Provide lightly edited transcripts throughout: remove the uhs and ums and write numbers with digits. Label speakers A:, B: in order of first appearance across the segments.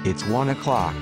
A: It's 1 o'clock.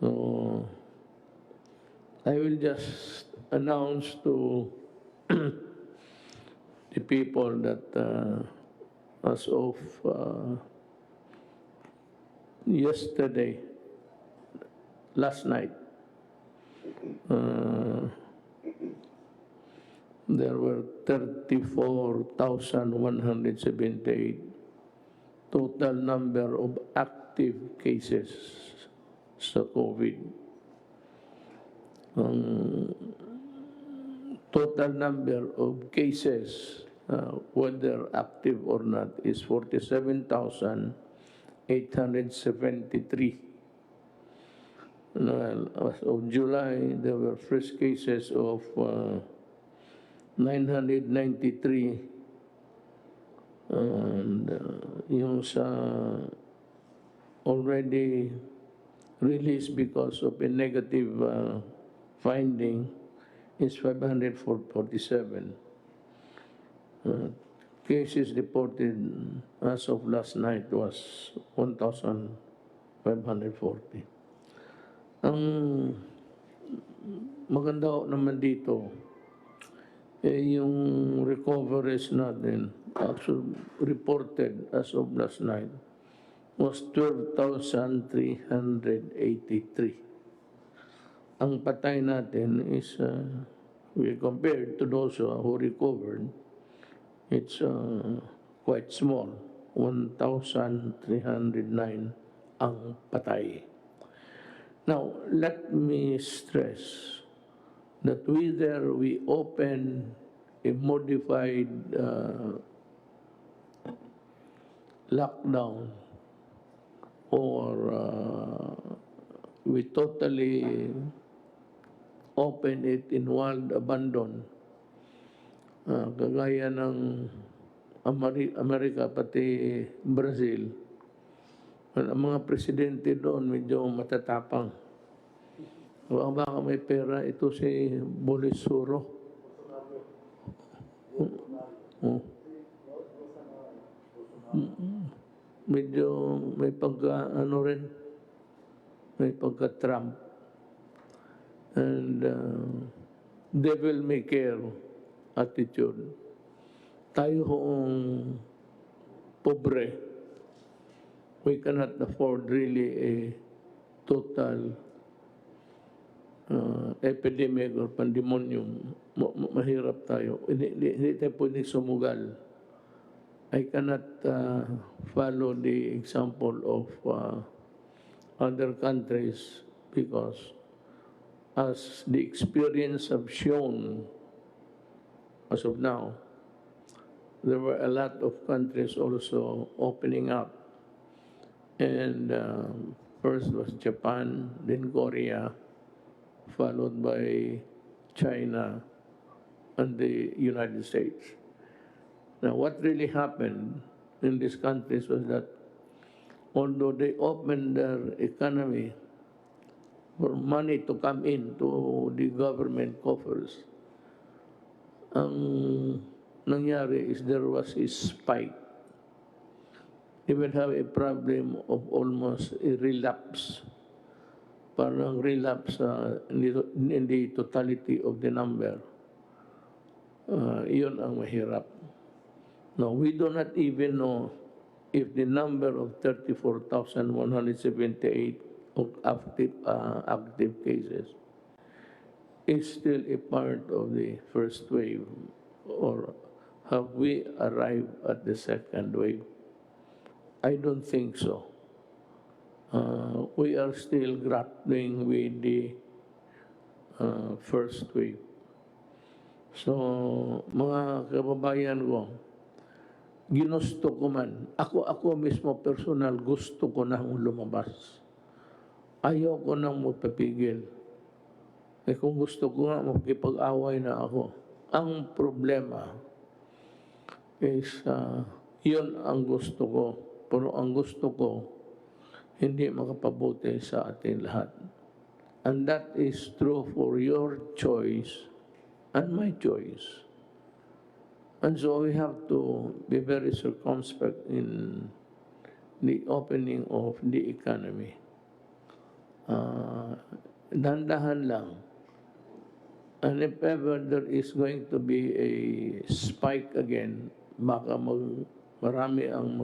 B: So, I will just announce to the people that as of yesterday, last night, there were 34,178 total number of active cases sa COVID. Ang total number of cases, whether active or not, is 47,873. As of July, there were fresh cases of 993, and yung sa already released because of a negative finding is 547. Cases reported as of last night was 1,540. Ang maganda naman dito, yung recoveries natin, actually reported as of last night, was 12,383. Ang patay natin is, we compared to those who recovered, it's quite small, 1,309 ang patay. Now, let me stress that whether we open a modified lockdown or we totally open it in wild abandon, kagaya ng Amerika pati Brazil, ang mga presidente doon medyo matatapang. Baka may pera, ito si Bolisuro. Medyo may pagka, rin, may pagka-Trump. And devil may care attitude. Tayo hoong pobre, we cannot afford really a total epidemic or pandemonium. Mahirap tayo. Hindi tayo pwedeng sumugal. I cannot follow the example of other countries because as the experience have shown as of now, there were a lot of countries also opening up. And first was Japan, then Korea, followed by China and the United States. Now, what really happened in these countries was that although they opened their economy for money to come into the government coffers, ang nangyari is there was a spike. They would have a problem of almost a relapse. Parang relapse in the totality of the number. Yun ang mahirap. Now, we do not even know if the number of 34,178 of active cases is still a part of the first wave, or have we arrived at the second wave? I don't think so. We are still grappling with the first wave. So, mga kababayan ko, ginusto ko man, ako mismo personal, gusto ko nang lumabas. Ayaw ko nang magpapigil. Kung gusto ko nga, magkipag-away na ako. Ang problema is, yun ang gusto ko. Pero ang gusto ko, hindi makapabuti sa ating lahat. And that is true for your choice and my choice. And so we have to be very circumspect in the opening of the economy. Dahan-dahan lang. And if ever there is going to be a spike again, baka marami ang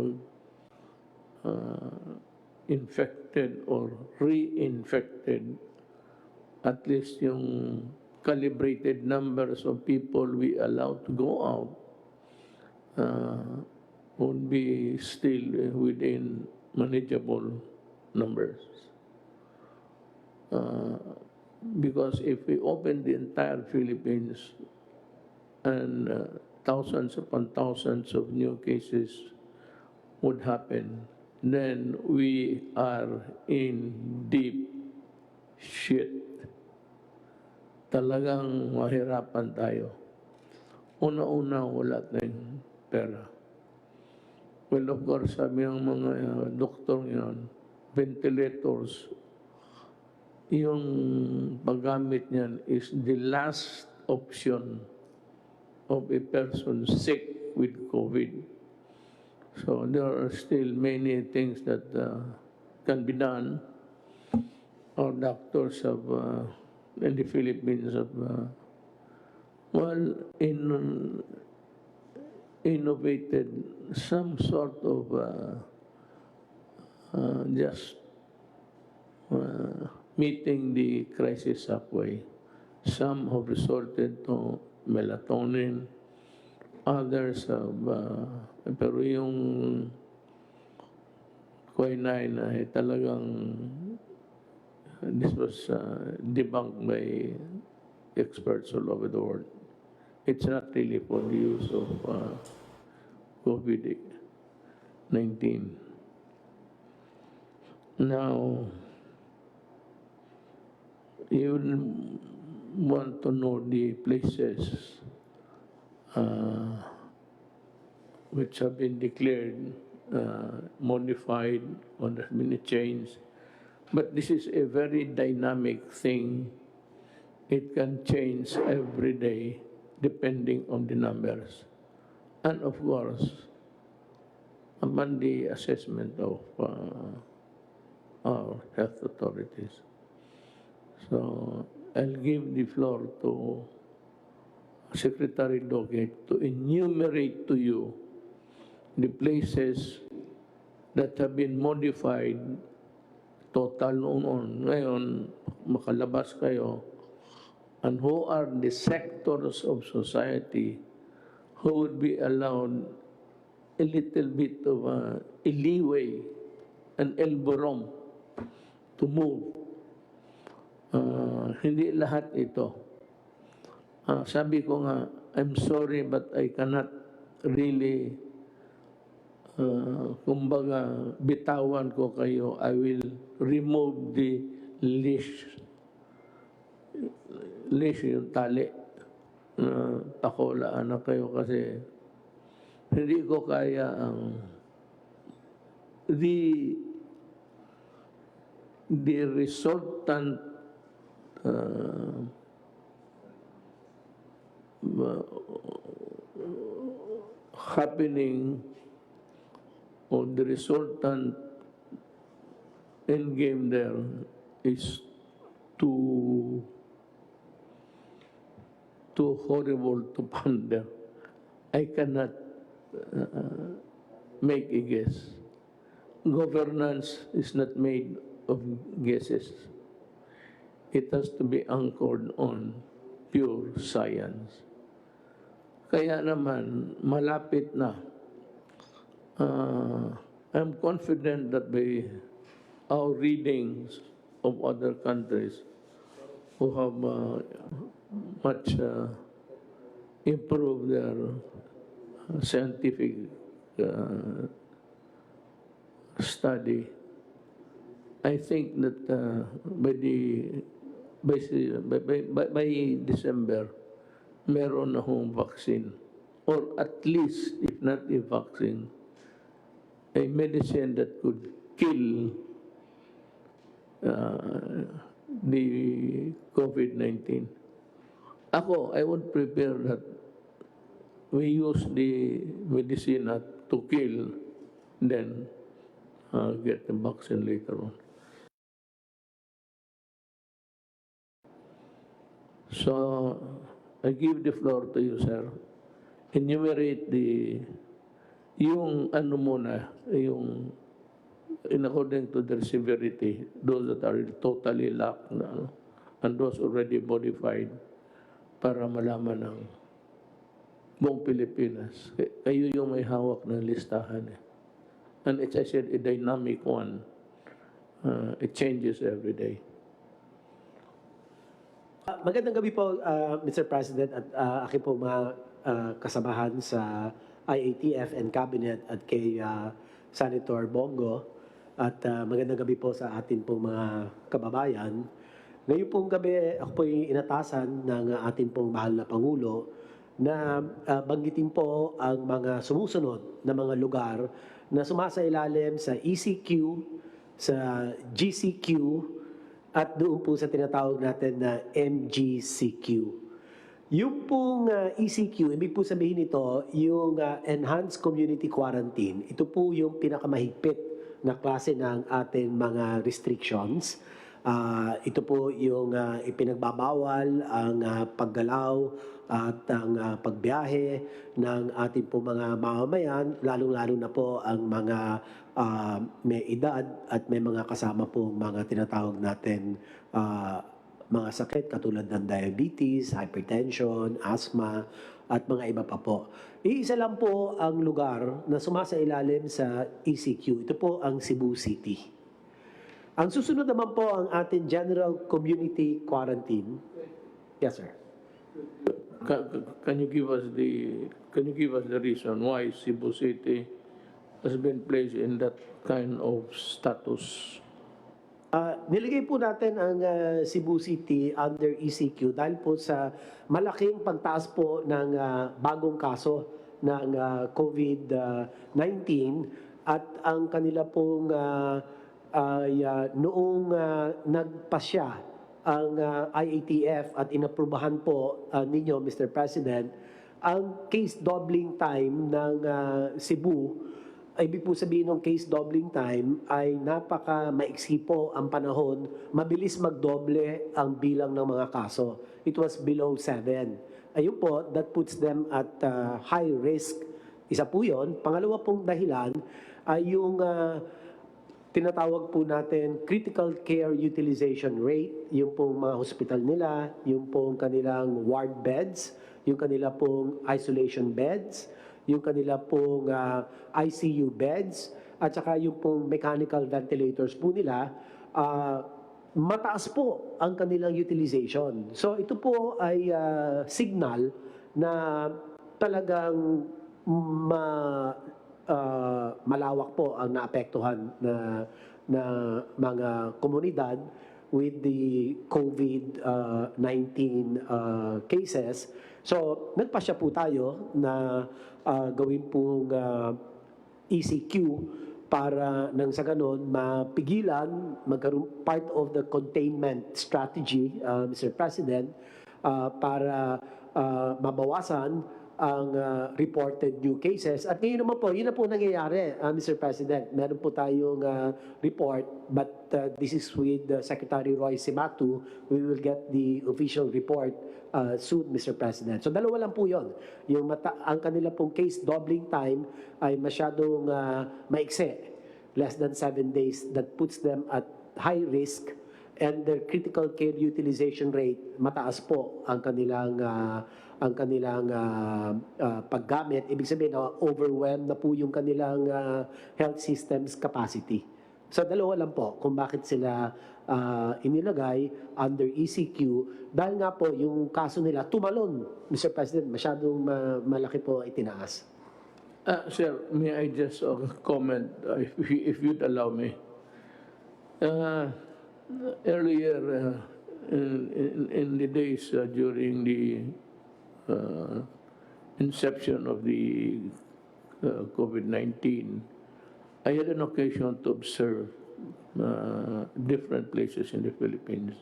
B: infected or reinfected, at least yung calibrated numbers of people we allow to go out would be still within manageable numbers. Because if we open the entire Philippines and thousands upon thousands of new cases would happen, then we are in deep shit. Talagang mahirapan tayo. Una-una, wala tayong pera. Well, of course, sabi ng mga doktor ngayon, ventilators, yung paggamit niyan is the last option of a person sick with COVID. So there are still many things that can be done. Our doctors have, in the Philippines, have, innovated some sort of just meeting the crisis halfway. Some have resorted to melatonin, others have, pero yung quinine ay talagang, this was debunked by experts all over the world. It's not really for the use of COVID-19. Now, you want to know the places which have been declared modified or has been changed. But this is a very dynamic thing. It can change every day depending on the numbers. And of course, upon the assessment of our health authorities. So I'll give the floor to Secretary Doggett to enumerate to you the places that have been modified total noon. Ngayon, makalabas kayo, and who are the sectors of society who would be allowed a little bit of a leeway, an elbow room to move. Hindi lahat ito. Sabi ko nga, I'm sorry but I cannot really, kumbaga, bitawan ko kayo. I will remove the leash. Leash yung tali. Pakulaan na kayo kasi hindi ko kaya ang the resultant happening or the resultant end game there is too horrible to ponder. I cannot make a guess. Governance is not made of guesses. it has to be anchored on pure science. Kaya naman, malapit na. I'm confident that by our readings of other countries who have much improved their scientific study, I think that by December, meron na hong vaccine. Or at least, if not a vaccine, a medicine that could kill the COVID-19. Ako, I would prepare that we use the medicine to kill, then get the vaccine later on. So, I give the floor to you, sir. Enumerate yung ano muna, yung in according to their severity, those that are totally locked and those already modified para malaman ng buong Pilipinas. Kayo yung may hawak ng listahan. And as I said, a dynamic one. It changes every day.
A: Magandang gabi po, Mr. President, at aking po mga kasamahan sa IATF and Cabinet at kay Senator Bongo. At magandang gabi po sa atin pong mga kababayan. Ngayon pong gabi, ako po inatasan ng ating pong mahal na Pangulo na banggitin po ang mga sumusunod na mga lugar na sumasailalim sa ECQ, sa GCQ, at doon po sa tinatawag natin na MGCQ. Yung pong ECQ, ibig po sabihin nito, yung Enhanced Community Quarantine. Ito po yung pinakamahigpit na klase ng ating mga restrictions. Ito po yung ipinagbabawal ang paggalaw at ang pagbiyahe ng ating po mga mamamayan, lalong-lalo na po ang mga may edad at may mga kasama po mga tinatawag natin mga sakit katulad ng diabetes, hypertension, asthma, at mga iba pa po. Iisa lang po ang lugar na sumasailalim sa ECQ. Ito po ang Cebu City. Ang susunod naman po ang ating General Community Quarantine. Yes, sir.
B: Can you give us the reason why Cebu City has been placed in that kind of status?
A: Nilagay po natin ang Cebu City under ECQ dahil po sa malaking pagtaas po ng bagong kaso ng COVID-19 at ang kanila pong noong nagpasya ang IATF at inaprubahan po ninyo, Mr. President, ang case doubling time ng Cebu. Ibig po sabihin ng case doubling time ay napaka-maiksi po ang panahon, mabilis magdoble ang bilang ng mga kaso. It was below 7. Ayun po, that puts them at high risk. Isa po yun. Pangalawa pong dahilan ay yung tinatawag po natin critical care utilization rate, yung pong mga hospital nila, yung pong kanilang ward beds, yung kanila pong isolation beds, yung kanila pong ICU beds, at saka yung pong mechanical ventilators po nila, mataas po ang kanilang utilization. So ito po ay signal na talagang malawak po ang naapektuhan na mga komunidad with the COVID-19 cases. So, nagpasya po tayo na gawin pong ECQ para nang sa ganon mapigilan, magkaroon part of the containment strategy, Mr. President, para mabawasan ang reported new cases. At ngayon naman po, yun na po nangyayari, Mr. President. Meron po tayong report, but this is with Secretary Roy Simatu. We will get the official report soon, Mr. President. So dalawa lang po yun. Ang kanila pong case doubling time ay masyadong maikse, less than 7 days, that puts them at high risk. and their critical care utilization rate, mataas po ang kanilang paggamit. Ibig sabihin, overwhelmed na po yung kanilang health system's capacity. So dalawa lang po kung bakit sila inilagay under ECQ, dahil nga po yung kaso nila tumalon, Mr. President, masyadong malaki po itinaas.
B: Sir, may I just comment, if you'd allow me? Earlier, in the days during the inception of the COVID-19, I had an occasion to observe different places in the Philippines.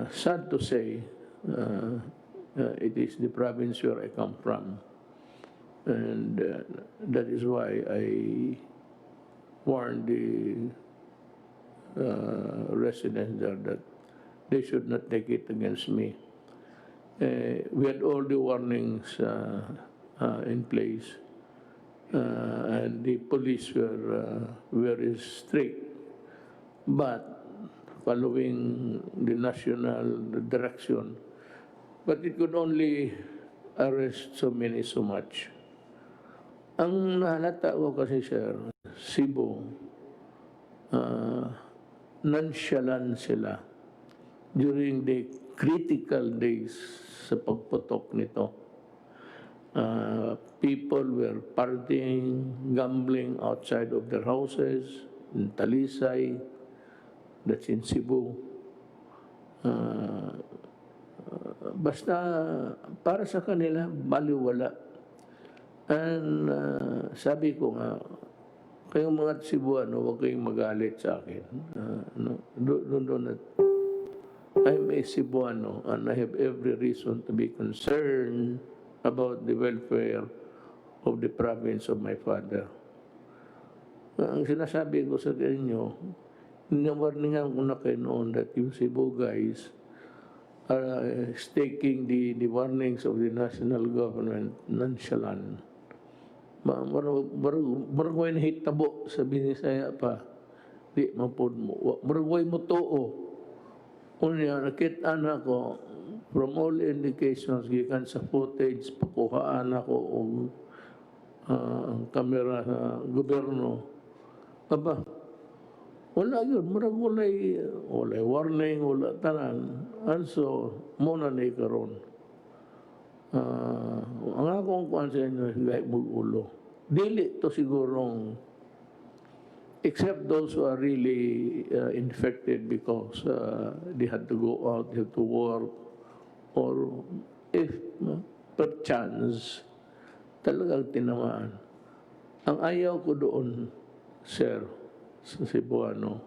B: Sad to say, it is the province where I come from, and that is why I warned the residents there that they should not take it against me. We had all the warnings in place, and the police were very strict. But following the national direction, but it could only arrest so many so much. Ang nahalata ko kasi, sir, Cebu, nonchalant sila during the critical days sa pagputok nito. People were partying, gambling outside of their houses, in Talisay, that's in Cebu. Basta para sa kanila, baliwala. And sabi ko nga, kayong mga Cebuano, huwag kayong magalit sa akin. I'm a Cebuano and I have every reason to be concerned about the welfare of the province of my father. Ang sinasabi ko sa inyo, nawarningan ko na kayo noon that yung Cebu guys are taking the warnings of the national government nonchalant. Maragway na hitabo sa Binisaya pa. Di mapod mo. Maragway mo too. Unya, nakita na ko, from all indications, gikan sa footage, pakuhaan ako ang kamera sa gobyerno. Aba, wala yun. Maragway, wala warning, wala tanan. Also, muna na ikaroon. Ang akong kuhan sa inyo, higay mag-ulo. Dili to sigurong, except those who are really infected because they had to go out, they had to work, or if perchance, talagang tinamaan. Ang ayaw ko doon, sir, sa Cebuano,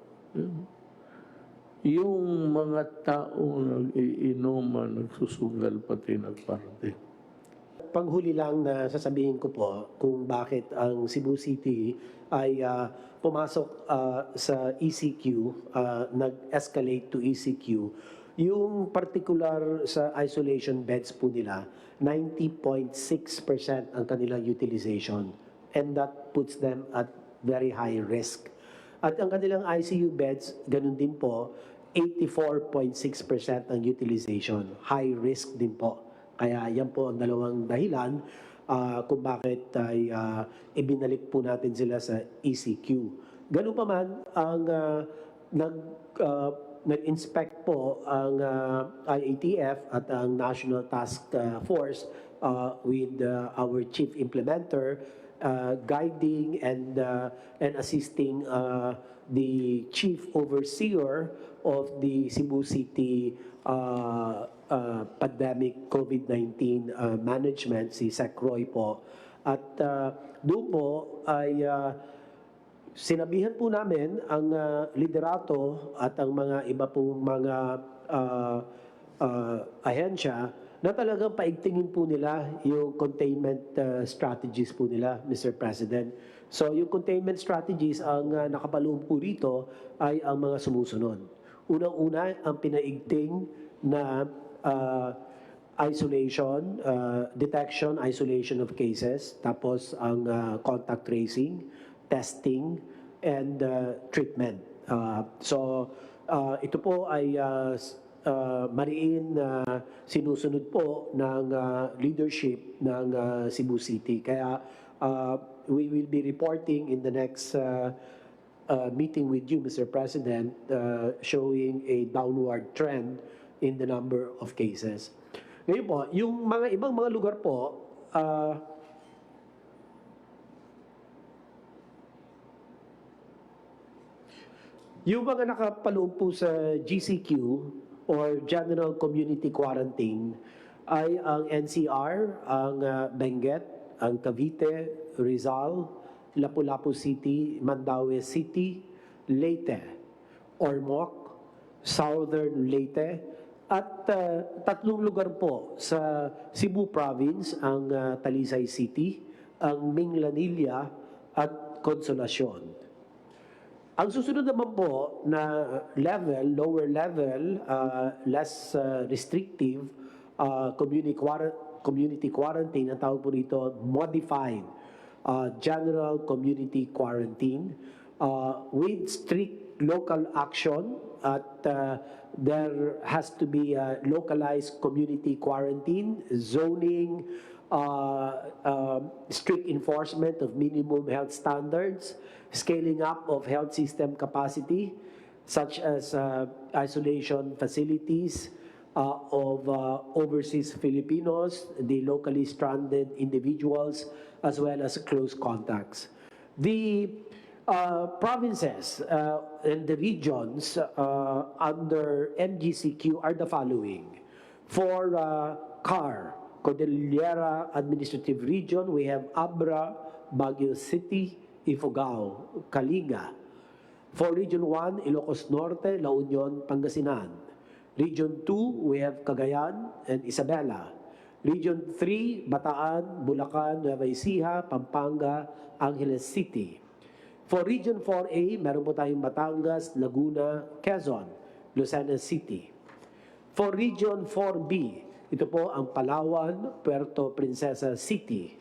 B: yung mga tao nag-iinuman, nagsusugal, pati nagparty.
A: Panghuli lang na sasabihin ko po kung bakit ang Cebu City ay pumasok sa ECQ, nag-escalate to ECQ. Yung particular sa isolation beds po nila, 90.6% ang kanilang utilization. And that puts them at very high risk. At ang kanilang ICU beds, ganun din po, 84.6% ang utilization. High risk din po. Kaya yan po ang dalawang dahilan kung bakit ay ibinalik po natin sila sa ECQ. Ganun pa man, ang nag-inspect po ang IATF at ang National Task Force with our chief implementer, guiding and assisting the chief overseer of the Cebu City pandemic COVID-19 management, si Sec Roy po. At doon po ay sinabihan po namin ang liderato at ang mga iba pong mga ahensya na talagang paigtingin po nila yung containment strategies po nila, Mr. President. So yung containment strategies, ang nakapaloob po rito ay ang mga sumusunod. Unang-una, ang pinaigting na isolation, detection, isolation of cases, tapos ang contact tracing, testing, and treatment. So Ito po ay mariin na sinusunod po ng leadership ng Cebu City. Kaya we will be reporting in the next meeting with you, Mr. President, showing a downward trend in the number of cases. Ngayon po, yung mga ibang mga lugar po, yung mga nakapaloob po sa GCQ or General Community Quarantine ay ang NCR, ang Benguet, ang Cavite, Rizal, Lapu-Lapu City, Mandaue City, Leyte, Ormoc, Southern Leyte, at tatlong lugar po sa Cebu Province, ang Talisay City, ang Minglanilla at Consolacion. Ang susunod naman po na level, lower level, less restrictive, community quarantine, ang tawag po rito, modified general community quarantine with strict local action at there has to be a localized community quarantine, zoning, strict enforcement of minimum health standards, scaling up of health system capacity, such as isolation facilities of overseas Filipinos, the locally stranded individuals, as well as close contacts. The provinces and the regions under MGCQ are the following. For CAR, Cordillera Administrative Region, we have Abra, Baguio City, Ifugao, Kalinga. For Region 1, Ilocos Norte, La Union, Pangasinan. Region 2, we have Cagayan and Isabela. Region 3, Bataan, Bulacan, Nueva Ecija, Pampanga, Angeles City. For Region 4A, meron po tayong Batangas, Laguna, Quezon, Lucena City. For Region 4B, ito po ang Palawan, Puerto Princesa City.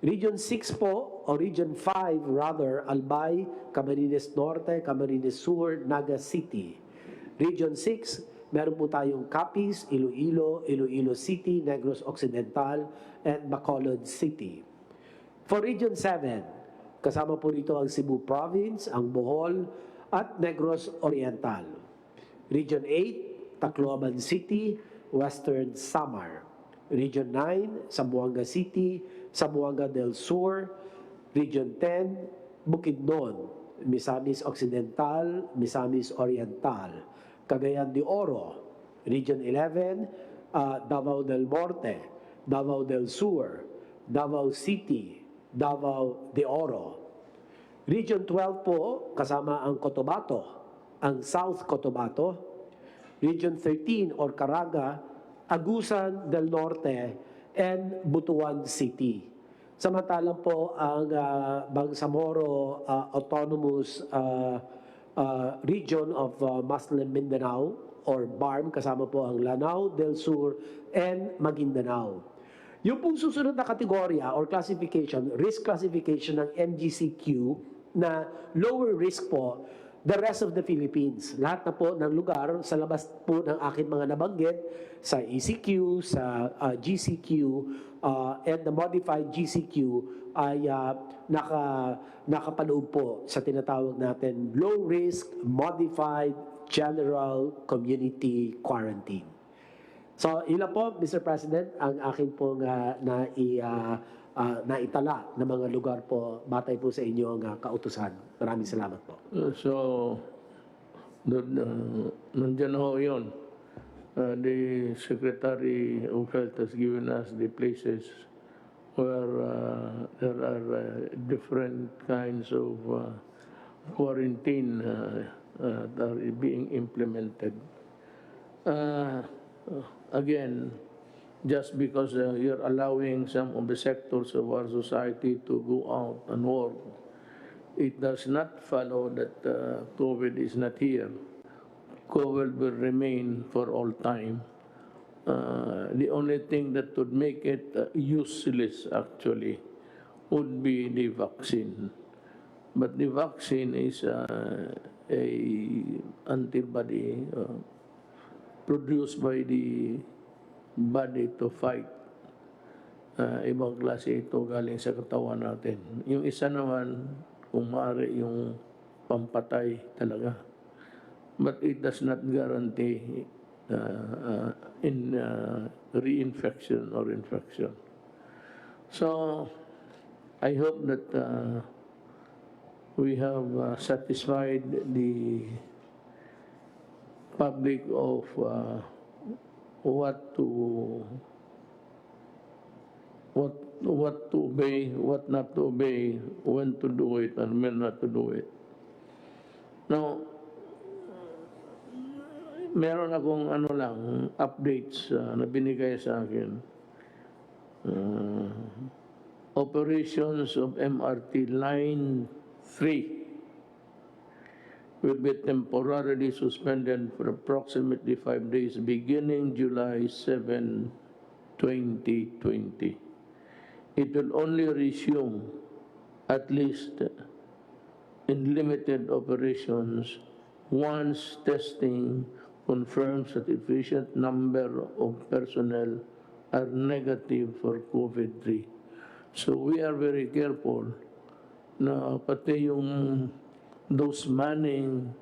A: Region 6 po, o Region 5 rather, Albay, Camarines Norte, Camarines Sur, Naga City. Region 6, meron po tayong Capiz, Iloilo, Iloilo City, Negros Occidental, and Bacolod City. For Region 7, kasama po rito ang Cebu Province, ang Bohol, at Negros Oriental. Region 8, Tacloban City, Western Samar. Region 9, Zamboanga City, Zamboanga del Sur. Region 10, Bukidnon, Misamis Occidental, Misamis Oriental. Cagayan de Oro. Region 11, Davao del Norte, Davao del Sur, Davao City, Davao de Oro. Region 12 po, kasama ang Cotabato, ang South Cotabato. Region 13 or Caraga, Agusan del Norte, and Butuan City. Samantalang po ang Bangsamoro Autonomous Region of Muslim Mindanao or BARM, kasama po ang Lanao del Sur and Maguindanao. Yung pong susunod na kategorya or classification, risk classification ng MGCQ na lower risk po, the rest of the Philippines. Lahat na po ng lugar sa labas po ng aking mga nabanggit, sa ECQ, sa GCQ, and the modified GCQ ay nakapaloob po sa tinatawag natin low risk, modified, general community quarantine. So, ilan po, Mr. President, ang aking pong naitala na mga lugar po batay po sa inyong kautusan. Maraming salamat po.
B: So, nandiyan ho yun. The Secretary of Health has given us the places where there are different kinds of quarantine that are being implemented. Again, just because you're allowing some of the sectors of our society to go out and work, it does not follow that COVID is not here. COVID will remain for all time. The only thing that would make it useless, actually, would be the vaccine. But the vaccine is a antibody produced by the body to fight. Ibang klase ito galing sa katawan natin. Yung isa naman, kung maaari yung pampatay talaga. But it does not guarantee reinfection or infection. So, I hope that we have satisfied the public of what to obey, what not to obey, when to do it, and when not to do it. Now, meron akong updates na binigay sa akin. Operations of MRT Line 3 will be temporarily suspended for approximately 5 days beginning July 7, 2020. It will only resume, at least in limited operations, once testing confirms that sufficient number of personnel are negative for COVID-3. So we are very careful na pati yung those manning,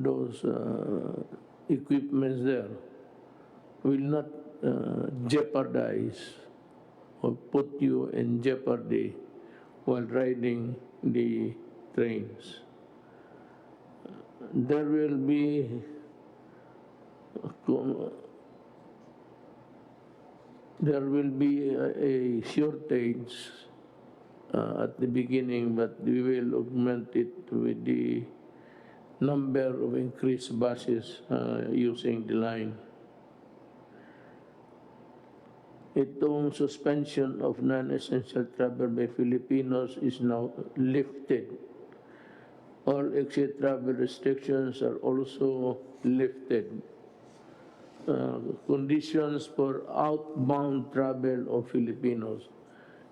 B: those equipments there will not jeopardize or put you in jeopardy while riding the trains. There will be a shortage at the beginning, but we will augment it with the number of increased buses using the line. Itong suspension of non-essential travel by Filipinos is now lifted. All exit travel restrictions are also lifted. Conditions for outbound travel of Filipinos.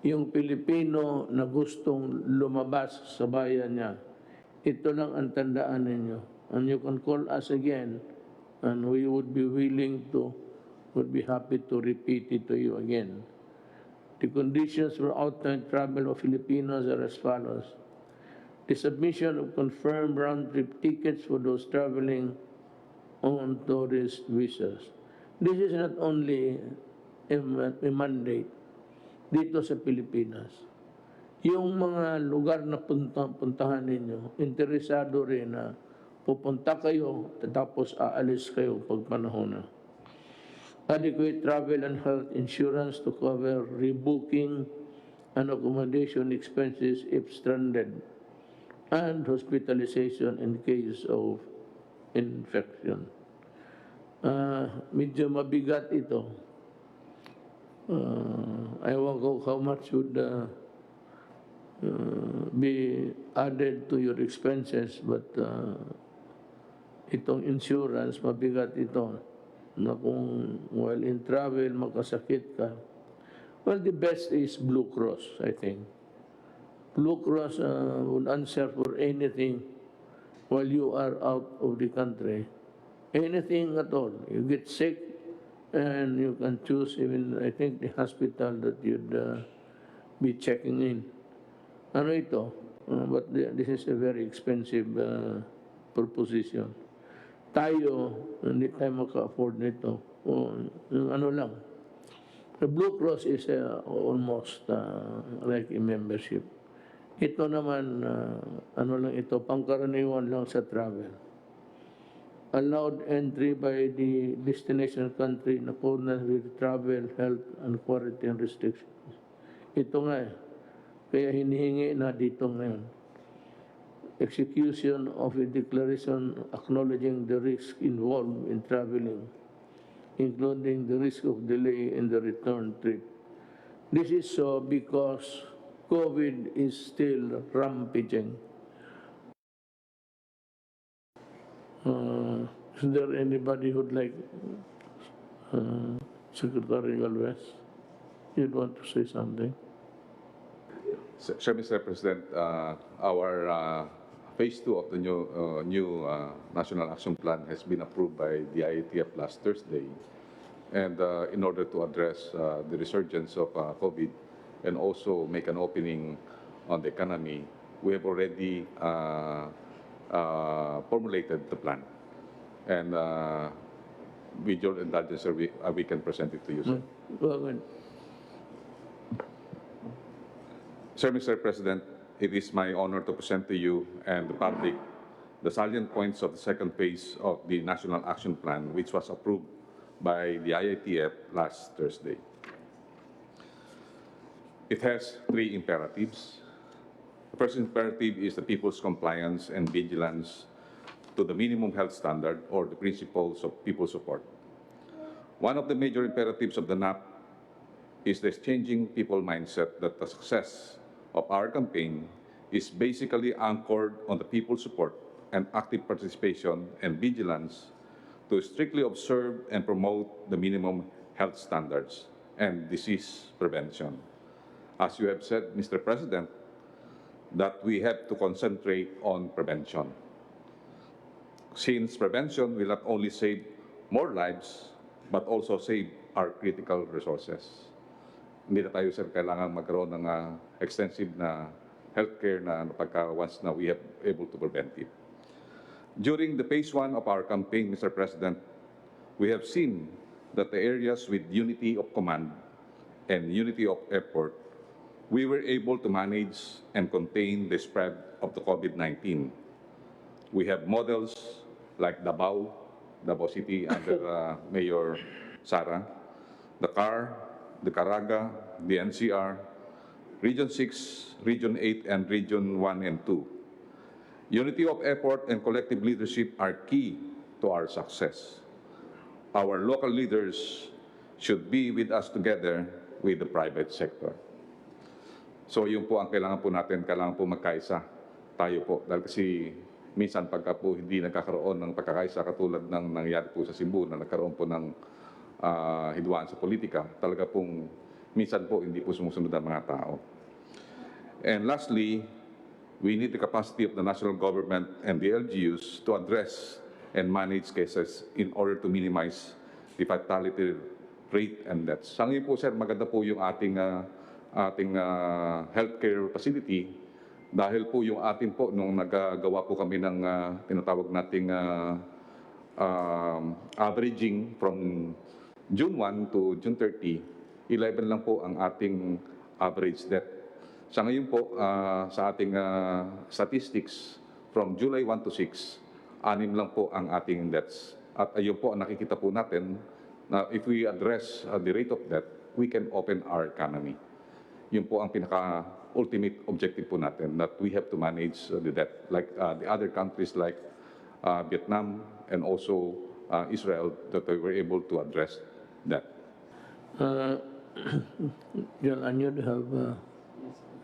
B: Yung Pilipino na gustong lumabas sa bayan niya, ito lang ang tandaan ninyo. And you can call us again, and we would be happy to repeat it to you again. The conditions for outbound travel of Filipinos are as follows. The submission of confirmed round-trip tickets for those traveling on tourist visas. This is not only a mandate dito sa Pilipinas. Yung mga lugar na puntahan ninyo, interesado rin na pupunta kayo, tapos aalis kayo pag panahon na. Adequate travel and health insurance to cover rebooking and accommodation expenses if stranded, and hospitalization in case of infection. Medyo mabigat ito. Ewan ko how much would be added to your expenses, but itong insurance, mabigat ito. Na kung while in travel, makasakit ka. Well, the best is Blue Cross, I think. Blue Cross would answer for anything while you are out of the country. Anything at all. You get sick, and you can choose even, I think, the hospital that you'd be checking in. Ano ito? But this is a very expensive proposition. Tayo, hindi tayo maka-afford nito. Yung ano lang. The Blue Cross is almost like a membership. Ito naman, ano lang ito, pangkaraniwan lang sa travel. Allowed entry by the destination country na accordance with travel, health, and quarantine restrictions. Ito nga kaya hinihingi na dito ngayon. Execution of a declaration acknowledging the risk involved in traveling, including the risk of delay in the return trip. This is so because COVID is still rampaging. Is there anybody who'd like, Secretary Galvez, you'd want to say something?
C: Sure, Mr. President, our Phase 2 of the new National Action Plan has been approved by the IATF last Thursday. And in order to address the resurgence of COVID and also make an opening on the economy, we have already formulated the plan. And with your indulgence, sir, we can present it to you, sir.
B: Go ahead.
C: Sir, Mr. President, it is my honor to present to you and the public the salient points of the second phase of the National Action Plan, which was approved by the IATF last Thursday. It has 3 imperatives. The first imperative is the people's compliance and vigilance to the minimum health standard or the principles of people support. One of the major imperatives of the NAP is the changing people mindset that the success of our campaign is basically anchored on the people's support and active participation and vigilance to strictly observe and promote the minimum health standards and disease prevention. As you have said, Mr. President, that we have to concentrate on prevention. Since prevention will not only save more lives, but also save our critical resources. Hindi na tayo, sir, kailangan magkaroon ng extensive na healthcare na pagka once na we have able to prevent it. During the phase 1 of our campaign, Mr. President, we have seen that the areas with unity of command and unity of effort, we were able to manage and contain the spread of the COVID-19. We have models like Davao City under Mayor Sara, the CAR, the Caraga, the NCR, Region 6, Region 8, and Region 1 and 2. Unity of effort and collective leadership are key to our success. Our local leaders should be with us together with the private sector. So yun po ang kailangan po natin, kailangan po magkaisa tayo po. Dahil kasi minsan pagka po hindi nagkakaroon ng pagkakaisa katulad ng nangyari po sa Cebu na nagkaroon po ng hidwaan sa politika, talaga pong minsan po hindi po sumusunod ang mga tao. And lastly, we need the capacity of the national government and the LGUs to address and manage cases in order to minimize the fatality rate and deaths. Sa ngayon po, sir, maganda po yung ating healthcare facility dahil po yung atin po nung nagagawa po kami ng tinatawag nating averaging from June 1 to June 30, 11 lang po ang ating average death. Sa ngayon po, sa ating statistics, from July 1 to 6, 6 lang po ang ating deaths. At ayun po ang nakikita po natin na if we address the rate of death, we can open our economy. Yun po ang pinaka-ultimate objective po natin, that we have to manage the death like the other countries like Vietnam and also Israel, that we were able to address that.
B: John, you have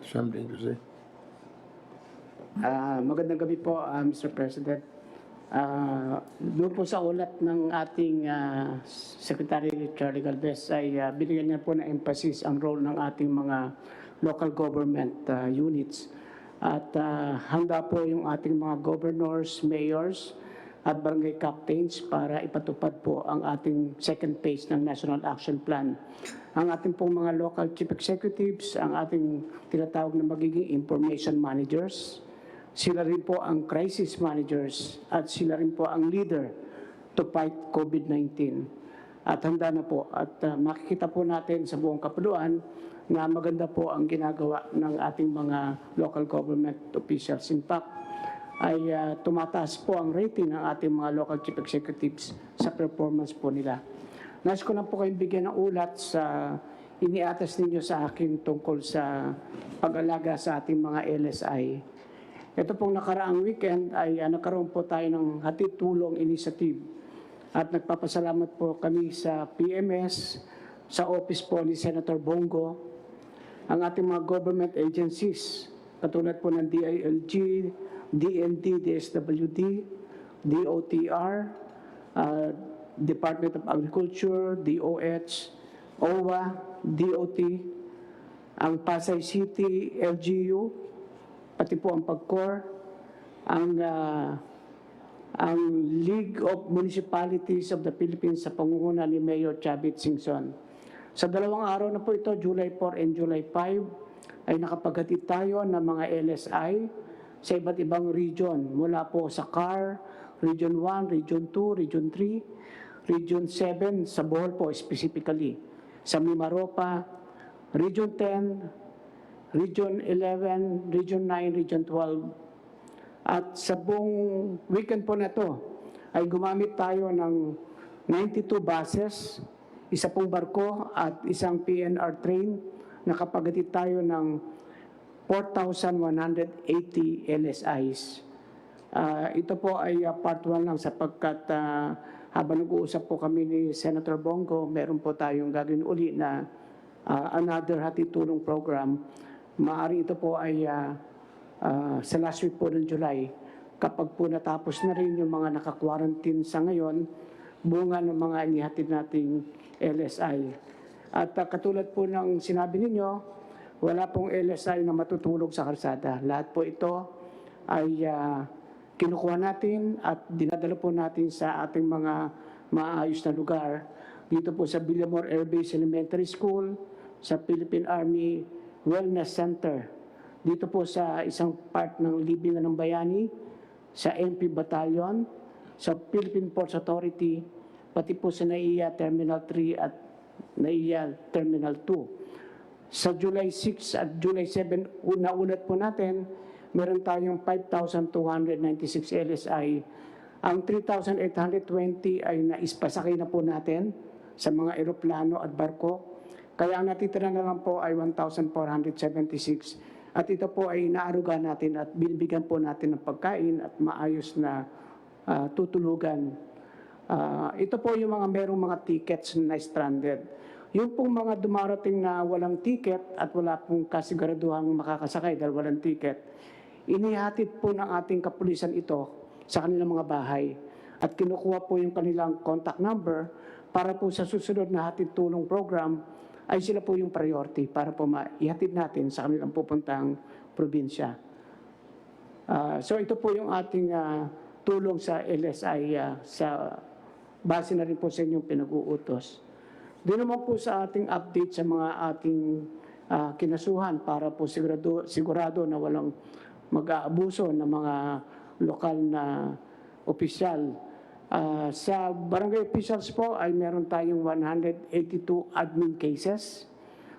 B: something to say?
D: Magandang gabi po, Mr. President. Doon po sa ulat ng ating Secretary Charlie Galvez ay binigyan niya po ng emphasis ang role ng ating mga local government units. At handa po yung ating mga governors, mayors, at barangay captains para ipatupad po ang ating second phase ng National Action Plan. Ang ating pong mga local chief executives, ang ating tinatawag na magiging information managers, sila rin po ang crisis managers at sila rin po ang leader to fight COVID-19. At handa na po at makikita po natin sa buong kapuluan na maganda po ang ginagawa ng ating mga local government officials. In fact, ay tumataas po ang rating ng ating mga local chief executives sa performance po nila. Nais ko na po kayong bigyan ng ulat sa iniatas ninyo sa akin tungkol sa pag-alaga sa ating mga LSI. Ito pong nakaraang weekend ay nagkaroon po tayo ng hatid-tulong initiative at nagpapasalamat po kami sa PMS, sa office po ni Senator Bongo, ang ating mga government agencies, katulad po ng DILG, DND, DSWD, DOTR, Department of Agriculture, DOH, OWA, DOT, ang Pasay City, LGU, pati po ang PAGCOR, ang League of Municipalities of the Philippines sa pangunguna ni Mayor Chavit Singson. Sa dalawang araw na po ito, July 4 and July 5, ay nakapaghatid tayo ng mga LSI sa iba't ibang region. Mula po sa CAR, Region 1, Region 2, Region 3, Region 7, sa Bohol po specifically, sa Mimaropa, Region 10, Region 11, Region 9, Region 12. At sa buong weekend po na to, ay gumamit tayo ng 92 buses, isa pong barko at isang PNR train. Nakapaghatid tayo ng 4,180 LSIs. Ito po ay part 1 lang sapagkat habang nag-uusap po kami ni Senator Bongo, meron po tayong gagawin uli na another hatid tulong program. Maaari ito po ay sa last week po ng July, kapag po natapos na rin yung mga naka-quarantine sa ngayon, bunga ng mga inihatid nating LSI. At katulad po ng sinabi ninyo, wala pong LSI na matutulog sa kalsada. Lahat po ito ay kinukuha natin at dinadala po natin sa ating mga maayos na lugar. Dito po sa Villamor Air Base Elementary School, sa Philippine Army Wellness Center, dito po sa isang part ng Libingan ng Bayani, sa MP Battalion, sa Philippine Ports Authority, pati po sa NAIA Terminal 3 at NAIA Terminal 2. Sa July 6 at July 7, naulat po natin, meron tayong 5,296 LSI. Ang 3,820 ay naispasakay na po natin sa mga eroplano at barko. Kaya ang natitira na lang po ay 1,476. At ito po ay naaruga natin at binibigyan po natin ng pagkain at maayos na tutulugan. Ito po yung mga merong mga tickets na stranded. Yung pong mga dumarating na walang ticket at wala pong kasiguraduhang makakasakay dahil walang ticket, inihatid po ng ating kapulisan ito sa kanilang mga bahay at kinukuha po yung kanilang contact number para po sa susunod na hatid tulong program ay sila po yung priority para po maihatid natin sa kanilang pupuntang probinsya. So ito po yung ating tulong sa LSI sa base na rin po sa inyong pinag-uutos. Doon naman po sa ating update sa mga ating kinasuhan para po sigurado na walang mag-aabuso ng mga lokal na opisyal. Sa barangay officials po ay meron tayong 182 admin cases.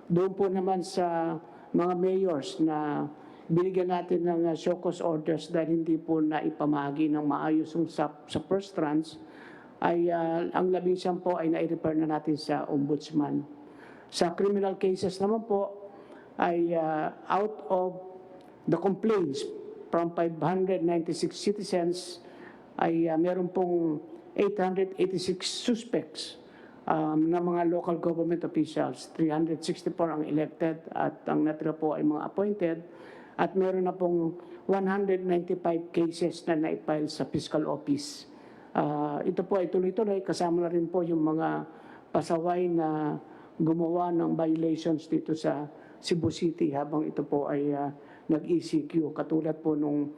D: Doon po naman sa mga mayors na binigyan natin ng show cause orders dahil hindi po naipamahagi ng maayos sa first tranche, ay ang 11 po ay nai-refer na natin sa ombudsman. Sa criminal cases naman po ay out of the complaints from 596 citizens, ay meron pong 886 suspects na mga local government officials. 364 ang elected at ang natira po ay mga appointed. At meron na pong 195 cases na naipile sa fiscal office. Ito po ay tuloy-tuloy. Kasama na rin po yung mga pasaway na gumawa ng violations dito sa Cebu City habang ito po ay nag-ECQ. Katulad po nung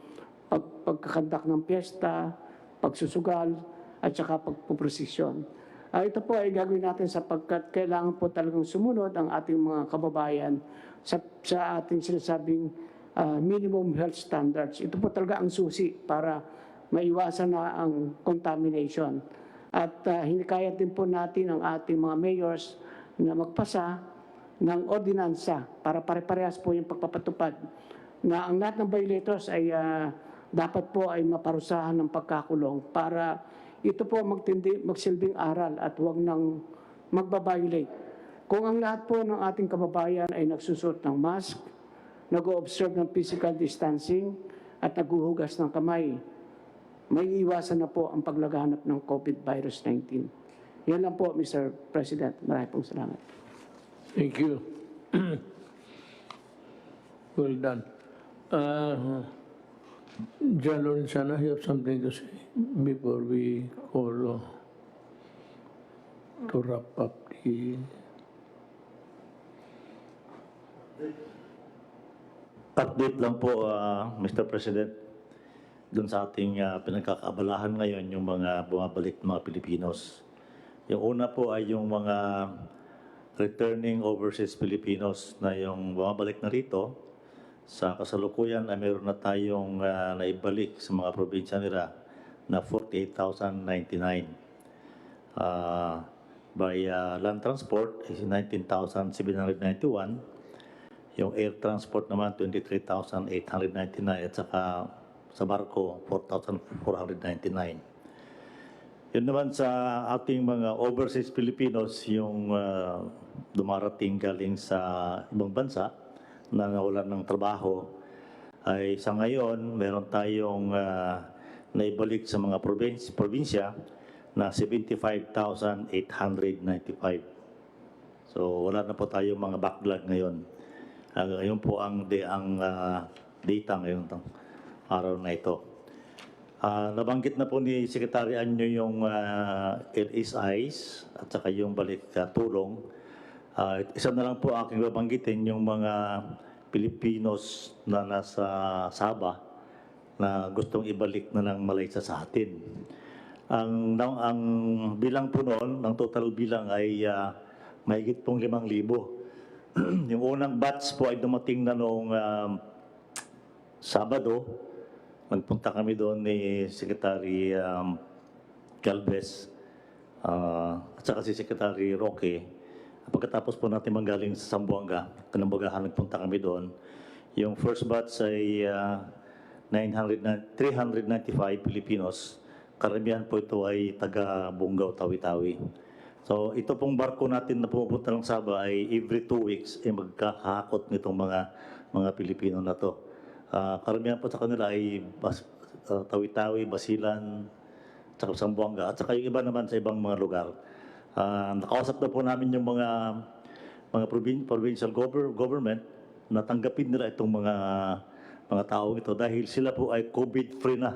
D: pagkakandak ng piyesta, pagsusugal, at saka pagpuprosesyon. Ito po ay gagawin natin sapagkat kailangan po talagang sumunod ang ating mga kababayan sa ating sinasabing minimum health standards. Ito po talaga ang susi para maiwasan na ang contamination. At hinikayat din po natin ang ating mga mayors na magpasa ng ordinansa para pare-parehas po yung pagpapatupad na ang lahat ng violators ay dapat po ay maparusahan ng pagkakulong para ito po magsilbing aral at huwag nang magbabiolate. Kung ang lahat po ng ating kababayan ay nagsusuot ng mask, nag-o-observe ng physical distancing at naghuhugas ng kamay, may iwasan na po ang paglaganap ng COVID virus 19. Yan lang po, Mr. President. Maraming pong salamat.
B: Thank you. Well done. John Lorenzana, you have something to say before we call to wrap up the...
E: Update lang po, Mr. President. doon sa ating pinagkakaabalahan ngayon, yung mga bumabalik na mga Pilipinos. Yung una po ay yung mga returning overseas Filipinos na yung bumabalik na rito. Sa kasalukuyan ay meron na tayong naibalik sa mga probinsya nila na 48,099. By land transport is 19,791. Yung air transport naman 23,899 at saka sa barko 4,499. Yun naman sa ating mga overseas Filipinos, yung dumarating galing sa ibang bansa na nawalan ng trabaho, ay sa ngayon meron tayong naibalik sa mga probinsya na 75,895. So wala na po tayong mga backlog ngayon. Ngayon po ang data ngayon araw na ito. Nabanggit na po ni Secretary Anyo yung LSIs at saka yung balik tulong. Isa na lang po aking babanggitin yung mga Filipinos na nasa Sabah na gustong ibalik na ng Malaysia sa atin. Ang bilang po noon, ang total bilang ay mahigit pong 5,000. Yung unang batch po ay dumating na noong Sabado. Nagpunta kami doon ni Secretary Galvez at saka si Secretary Roque. Pagkatapos po natin manggaling sa Zamboanga, Kanambagahan, nagpunta kami doon. Yung first batch ay 395 Filipinos. Karamihan po ito ay taga Bungaw, Tawi-Tawi. So ito pong barko natin na pumupunta ng Sabah ay every 2 weeks ay magkakahakot nitong mga Pilipino na to. Karamihan po sa kanila ay Tawi-Tawi, Basilan, at Zamboanga, at saka yung iba naman sa ibang mga lugar. Nakausap na po namin yung mga provincial government na tanggapin nila itong mga taong ito dahil sila po ay COVID-free na.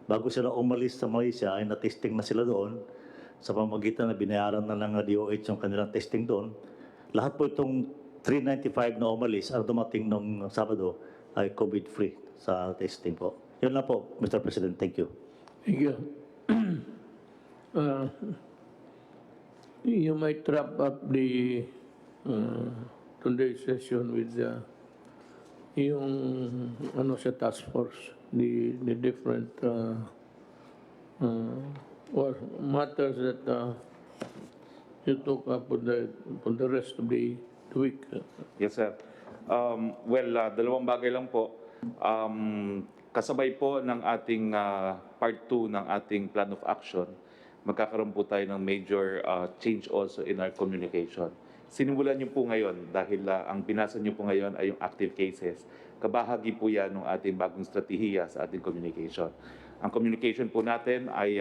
E: Bago sila umalis sa Malaysia ay na-testing na sila doon sa pamamagitan na binayaran na ng DOH yung kanilang testing doon. Lahat po itong 395 na umalis ang dumating nung Sabado ay COVID-free sa testing po. Yun lang po, Mr. President. Thank you.
B: Thank you. You might wrap up the today's session with yung sa task force, the different matters that you took up for the rest of the week.
C: Yes, sir. Dalawang bagay lang po. Kasabay po ng ating part 2 ng ating plan of action, magkakaroon po tayo ng major change also in our communication. Sinimulan niyo po ngayon dahil ang binasa niyo po ngayon ay yung active cases. Kabahagi po yan ng ating bagong strategiya sa ating communication. Ang communication po natin ay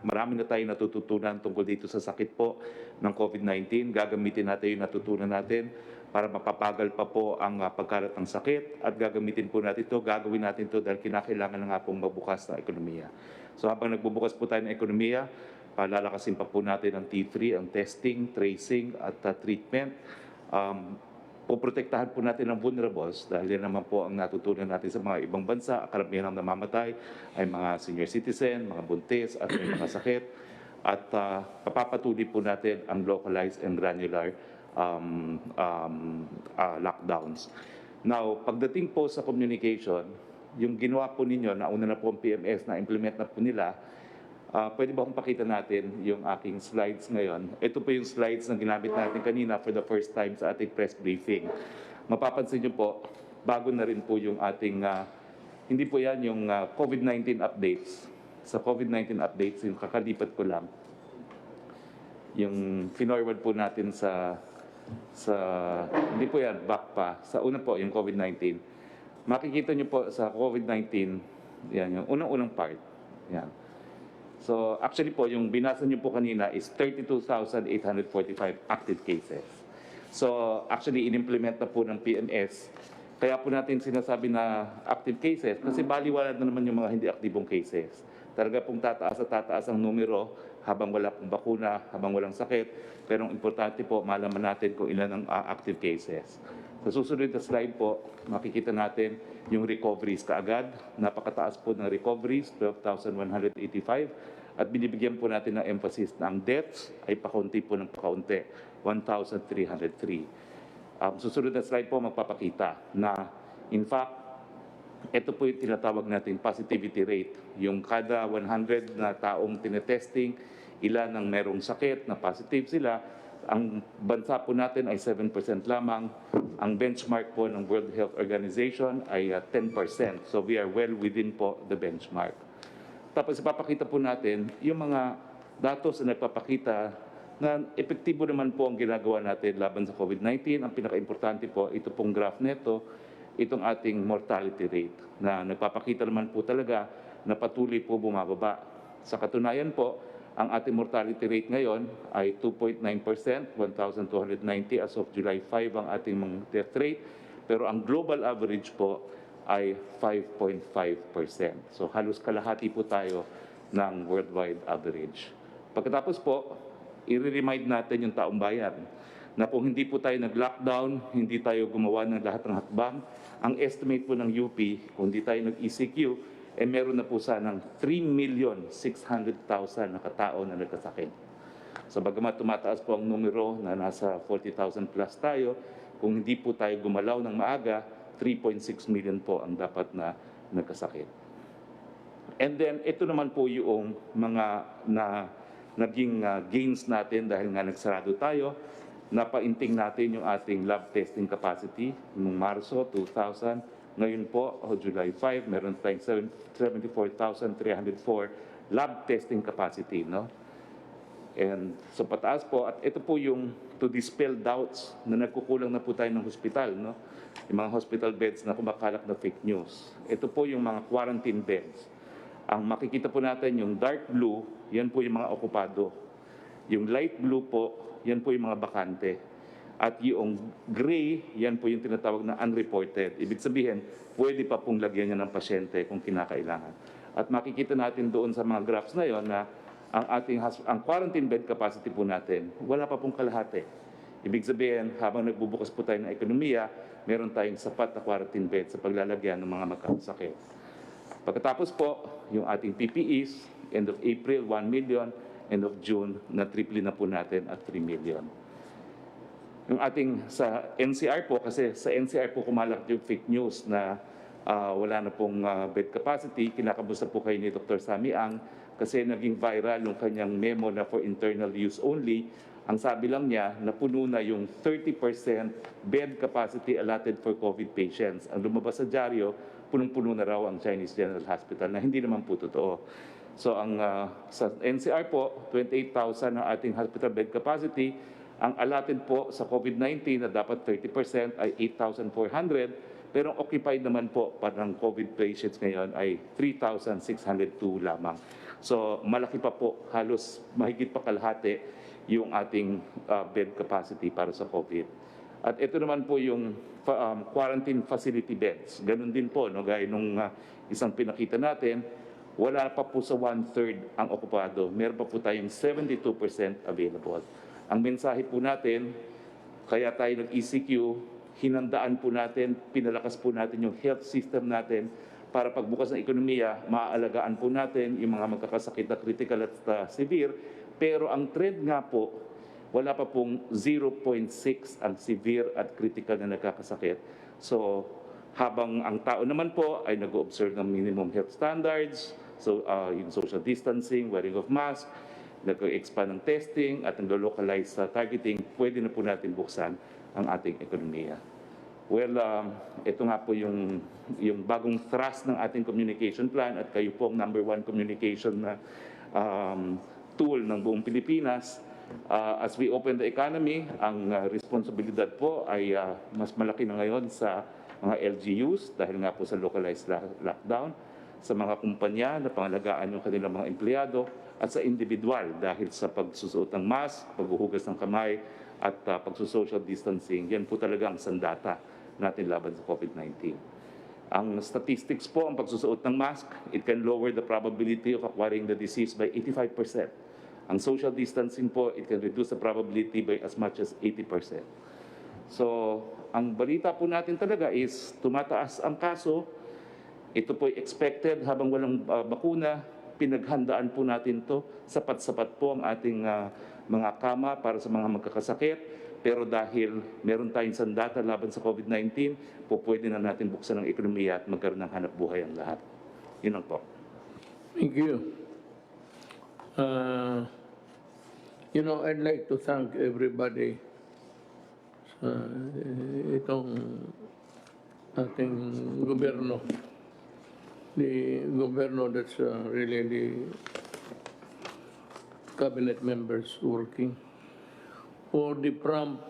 C: marami na tayong natututunan tungkol dito sa sakit po ng COVID-19. Gagamitin natin yung natutunan natin para mapapagal pa po ang pagkalat ng sakit at gagamitin po natin ito, gagawin natin ito dahil kinakailangan na nga pong mabukas na ekonomiya. So habang nagbubukas po tayo ng ekonomiya, palalakasin pa po natin ang T3, ang testing, tracing at treatment. Poprotektahan po natin ang vulnerables dahil yan naman po ang natutunan natin sa mga ibang bansa. Karamihan ang namamatay ay mga senior citizen, mga buntis at may mga sakit. At papapatuloy po natin ang localized and granular lockdowns. Now, pagdating po sa communication, yung ginawa po ninyo, nauna na po ang PMS, na-implement na po nila, pwede ba kung pakita natin yung aking slides ngayon? Ito po yung slides na ginamit natin kanina for the first time sa ating press briefing. Mapapansin niyo po, bago na rin po yung ating, hindi po yan yung COVID-19 updates. Sa COVID-19 updates, yung kakalipat ko lang, yung finorward po natin sa hindi po yan, back pa. Sa una po, yung COVID-19. Makikita niyo po sa COVID-19, yan, yung unang-unang part. Yan. So actually po, yung binasa niyo po kanina is 32,845 active cases. So actually, in-implement na po ng PMS. Kaya po natin sinasabi na active cases kasi baliwala na naman yung mga hindi aktibong cases. Talaga pong tataas ang numero habang wala pong bakuna, habang walang sakit. Pero ang importante po, malaman natin kung ilan ang active cases.
F: Sa susunod na slide po, makikita natin yung recoveries kaagad. Napakataas po ng recoveries, 12,185. At binibigyan po natin ng emphasis na ang deaths ay pakaunti po ng pakaunti, 1,303. Susunod na slide po magpapakita na in fact, ito po yung tinatawag natin positivity rate. Yung kada 100 na taong tinetesting, ilan ang merong sakit na positive sila. Ang bansa po natin ay 7% lamang. Ang benchmark po ng World Health Organization ay 10%. So we are well within po the benchmark. Tapos ipapakita po natin yung mga datos na nagpapakita na epektibo naman po ang ginagawa natin laban sa COVID-19. Ang pinaka-importante po, ito pong graph neto, itong ating mortality rate na nagpapakita naman po talaga na patuloy po bumababa. Sa katunayan po, ang ating mortality rate ngayon ay 2.9%, 1,290 as of July 5 ang ating mga death rate. Pero ang global average po ay 5.5%. So halos kalahati po tayo ng worldwide average. Pagkatapos po, i-remind natin yung taong bayan na kung hindi po tayo nag-lockdown, hindi tayo gumawa ng lahat ng hakbang, ang estimate po ng UP, kung hindi tayo nag-ECQ, meron na po sanang 3,600,000 na katao na nagkasakit. So bagamat tumataas po ang numero na nasa 40,000 plus tayo, kung hindi po tayo gumalaw ng maaga, 3.6 million po ang dapat na nagkasakit. And then, ito naman po yung mga naging gains natin dahil nga nagsarado tayo. Napainting natin yung ating lab testing capacity noong Marso 2000. Ngayon po, July 5, meron tayong 74,304 lab testing capacity. No? And so pataas po, at ito po yung to dispel doubts na nagkukulang na po tayo ng hospital. No? Yung mga hospital beds na kumakalat na fake news. Ito po yung mga quarantine beds. Ang makikita po natin yung dark blue, yan po yung mga okupado. Yung light blue po, yan po yung mga bakante. At yung gray, yan po yung tinatawag na unreported. Ibig sabihin, pwede pa pong lagyan niya ng pasyente kung kinakailangan. At makikita natin doon sa mga graphs na yon na ang quarantine bed capacity po natin, wala pa pong kalahati. Ibig sabihin, habang nagbubukas po tayo ng ekonomiya, meron tayong sapat na quarantine bed sa paglalagyan ng mga magkakasakit. Pagkatapos po, yung ating PPEs, end of April, 1 million, end of June, na-triple na po natin at 3 million. Yung ating sa NCR po, kasi sa NCR po kumalat yung fake news na wala na pong bed capacity, kinakamusta po kayo ni Dr. Sammy Ang, kasi naging viral yung kanyang memo na for internal use only. Ang sabi lang niya, napuno na yung 30% bed capacity allotted for COVID patients. Ang lumabas sa dyaryo, punong-puno na raw ang Chinese General Hospital, na hindi naman po totoo. So ang sa NCR po, 28,000 ang ating hospital bed capacity. Ang allotted po sa COVID-19 na dapat 30% ay 8,400. Pero ang occupied naman po parang COVID patients ngayon ay 3,602 lamang. So malaki pa po, halos mahigit pa kalahati yung ating bed capacity para sa COVID. At ito naman po yung quarantine facility beds. Ganun din po, no? Gaya nung isang pinakita natin, wala pa po sa 1/3 ang okupado. Meron pa po tayong 72% available. Ang mensahe po natin, kaya tayo nag-ECQ, hinandaan po natin, pinalakas po natin yung health system natin para pagbukas ng ekonomiya, maaalagaan po natin yung mga magkakasakit na critical at severe. Pero ang trend nga po, wala pa pong 0.6 ang severe at critical na nagkakasakit. So habang ang tao naman po ay nag-observe ng minimum health standards, so yung social distancing, wearing of mask, nag-expand ng testing at nag-localize sa targeting, pwede na po natin buksan ang ating ekonomiya. Well, ito nga po yung bagong thrust ng ating communication plan at kayo po ang #1 communication na tool ng buong Pilipinas. As we open the economy, ang responsibilidad po ay mas malaki na ngayon sa mga LGUs dahil nga po sa localized lockdown, sa mga kumpanya na pangalagaan yung kanilang mga empleyado at sa individual dahil sa pagsusuot ng mask, paghuhugas ng kamay at pagsusocial distancing. Yan po talaga ang sandata natin laban sa COVID-19. Ang statistics po, ang pagsusuot ng mask, it can lower the probability of acquiring the disease by 85%. Ang social distancing po, it can reduce the probability by as much as 80%. So, ang balita po natin talaga is tumataas ang kaso. Ito po expected habang walang bakuna. Pinaghandaan po natin to. Sapat-sapat po ang ating mga kama para sa mga magkakasakit. Pero dahil meron tayong sandata laban sa COVID-19, po pwede na natin buksan ang ekonomiya at magkaroon ng hanap buhay ang lahat. Yun lang po.
B: Thank you. I'd like to thank everybody sa itong ating gobyerno. The gobyerno that's really the cabinet members working for the prompt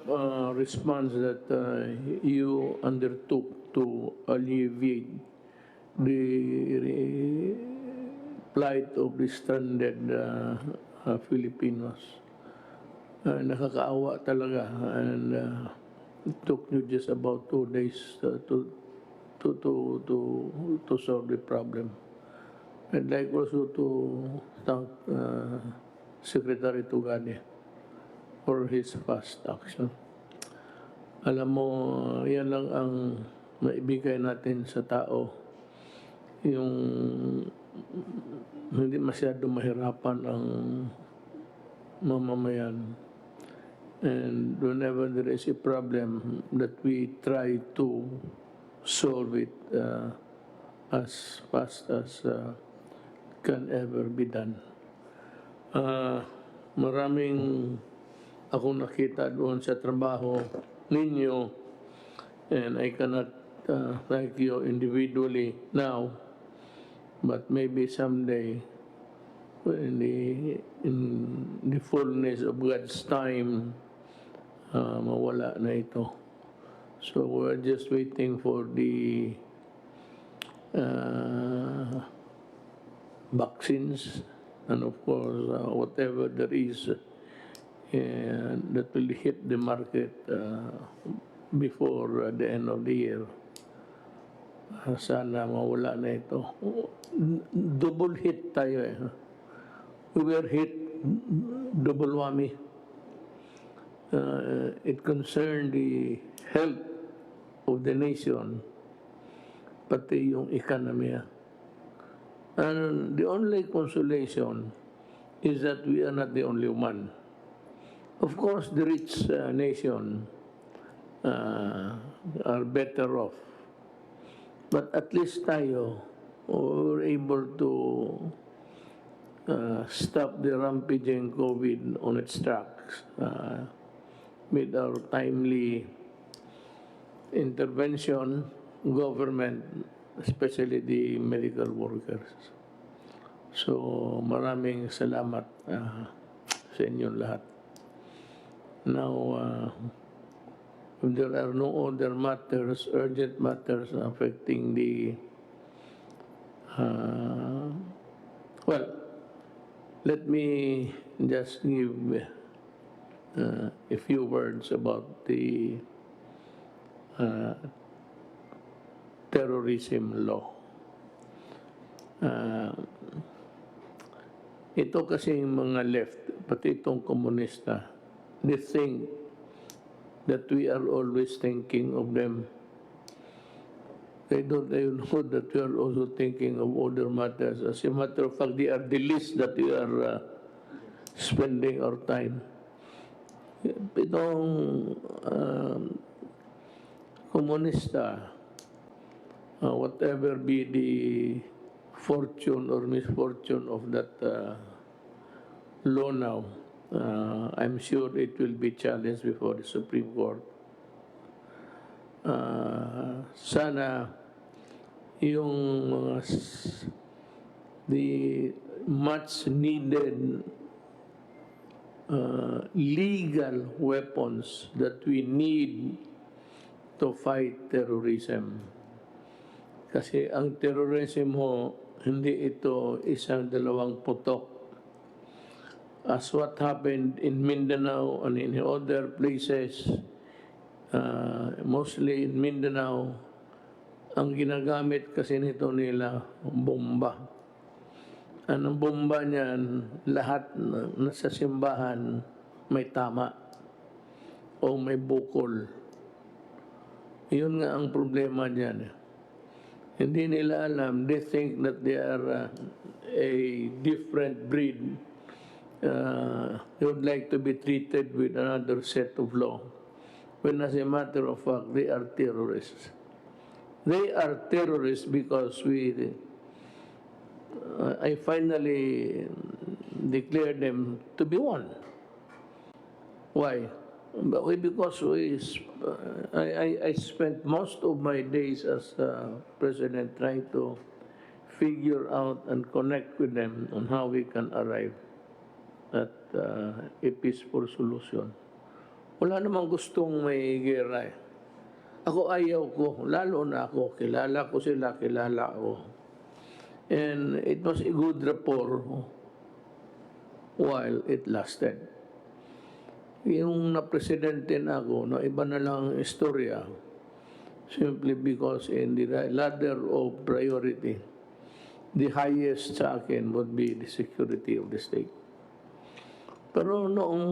B: response that you undertook to alleviate the plight of the stranded Filipinos. Nakakaawa talaga, and it took you just about 2 days to solve the problem. I'd like also to thank Secretary Tugani for his fast action. Alam mo, yan lang ang maibigay natin sa tao, yung hindi masyado mahirapan ang mamamayan. And whenever there is a problem, that we try to solve it as fast as can ever be done. Maraming akong nakita doon sa trabaho ninyo, and I cannot thank you individually now, but maybe someday, in the fullness of God's time, mawala na ito. So we're just waiting for the vaccines, and of course, whatever there is that will hit the market before the end of the year. Sana mawala na ito. Double hit tayo eh. We were hit double whammy. It concerned the health of the nation, pati yung economy. And the only consolation is that we are not the only one. Of course, the rich nation are better off. But at least tayo were able to stop the rampaging COVID on its tracks with our timely intervention, government, especially the medical workers. So maraming salamat sa inyong lahat. Now, if there are no other matters, urgent matters affecting the, let me just give a few words about the terrorism law. Ito kasi yung mga left, pati itong komunista, they think that we are always thinking of them. They don't even know that we are also thinking of other matters. As a matter of fact, they are the least that we are spending our time. Itong komunista, whatever be the fortune or misfortune of that law now, I'm sure it will be challenged before the Supreme Court. Sana yung the much needed legal weapons that we need to fight terrorism. Kasi ang terrorism ho, hindi ito isang dalawang putok. As what happened in Mindanao and in other places, mostly in Mindanao, ang ginagamit kasi nito nila, bomba. Ang bomba niyan, lahat nasa simbahan may tama o may bukol. Yun nga ang problema dyan. Hindi nila alam. They think that they are a different breed. They would like to be treated with another set of law. When as a matter of fact, they are terrorists. They are terrorists because I finally declared them to be one. Why? Because I spent most of my days as president trying to figure out and connect with them on how we can arrive at a peaceful solution. Wala namang gustong may gera eh. Ako ayaw ko, lalo na ako, kilala ko sila, kilala ko. And it was a good rapport while it lasted. Yung na-presidente na ako, no, iba na lang ang istorya. Simply because in the ladder of priority, the highest sa akin would be the security of the state. Pero noong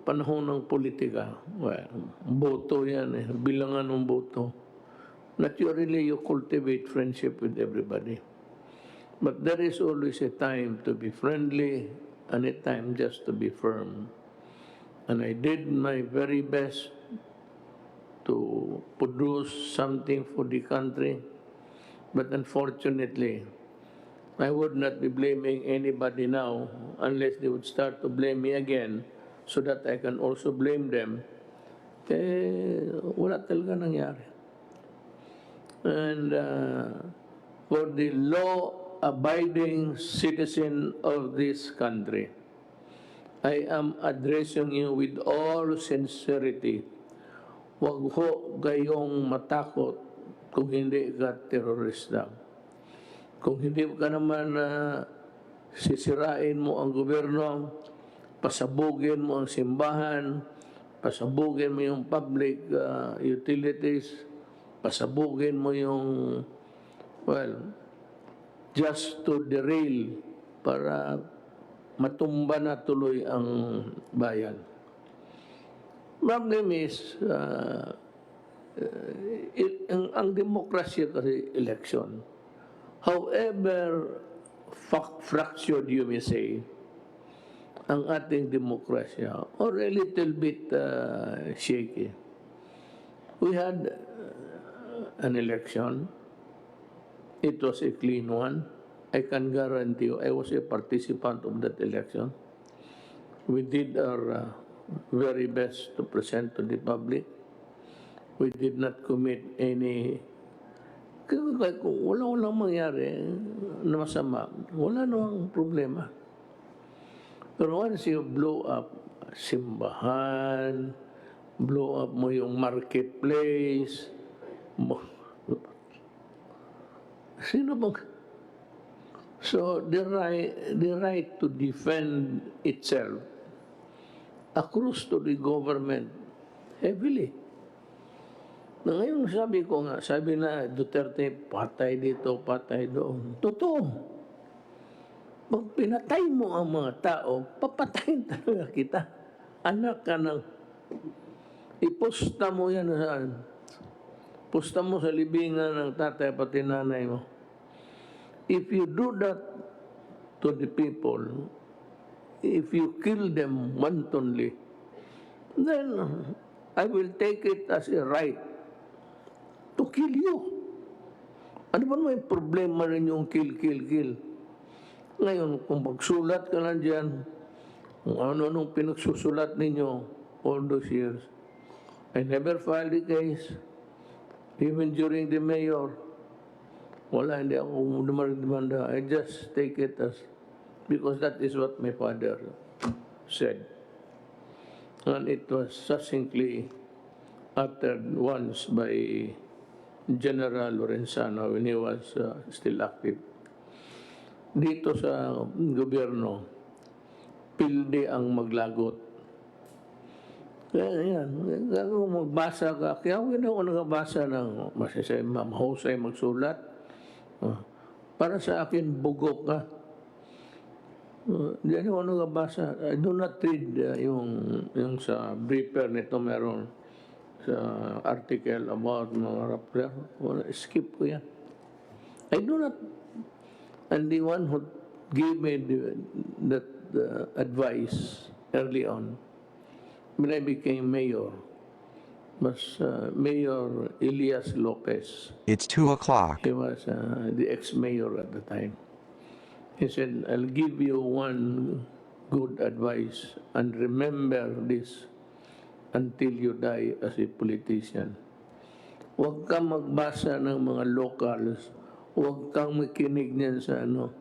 B: panahon ng politika, well, boto yan eh, bilangan ng boto. Naturally, you cultivate friendship with everybody. But there is always a time to be friendly and a time just to be firm. And I did my very best to produce something for the country. But unfortunately, I would not be blaming anybody now unless they would start to blame me again so that I can also blame them. Wala talaga nangyari. And for the law-abiding citizen of this country, I am addressing you with all sincerity. Huwag ho kayong matakot kung hindi ka terorista. Kung hindi ka naman sisirain mo ang gobyerno, pasabugin mo ang simbahan, pasabugin mo yung public utilities, pasabugin mo yung, well, just to derail para matumba na tuloy ang bayan. Problem is, ang demokrasya kasi election, however fractured you may say, ang ating demokrasya, or a little bit shaky. We had an election. It was a clean one. I can guarantee you, I was a participant of that election. We did our very best to present to the public. We did not commit any. Kung walang mangyari na masama, wala namang problema. Pero once you blow up simbahan, blow up mo yung marketplace, sino bang? So the right to defend itself accrues to the government heavily. Na ngayon sabi ko nga, sabi na Duterte, patay dito, patay doon. Totoo. Pag pinatay mo ang mga tao, papatayin talaga kita. Anak ka ng, iposta mo yan saan? Posta mo sa libingan ng tatay pati nanay mo. If you do that to the people, if you kill them wantonly, then I will take it as a right to kill you. Ano ba may problema rin yung kill? Ngayon, kung magsulat ka lang dyan, kung ano-anong pinagsusulat ninyo all those years, I never filed a case, even during the mayor. Wala, hindi ako demanda. I just take it as, because that is what my father said. And it was succinctly uttered once by General Lorenzano when he was still active. Dito sa gobyerno, pilde ang maglagot. Kaya yan, kung magbasa ka, kaya ako nagabasa ng mahusay magsulat. Para sa akin, bugok ka. Hindi ako nagabasa. I do not read yung sa briefer nito meron sa article about mga rapper. Skip ko yan. I do not, and the one who gave me that advice early on, when I became mayor, was Mayor Elias Lopez.
G: It's 2 o'clock.
B: He was the ex-mayor at the time. He said, I'll give you one good advice and remember this until you die as a politician. Huwag kang magbasa ng mga locals. Huwag kang makinig niyan sa ano.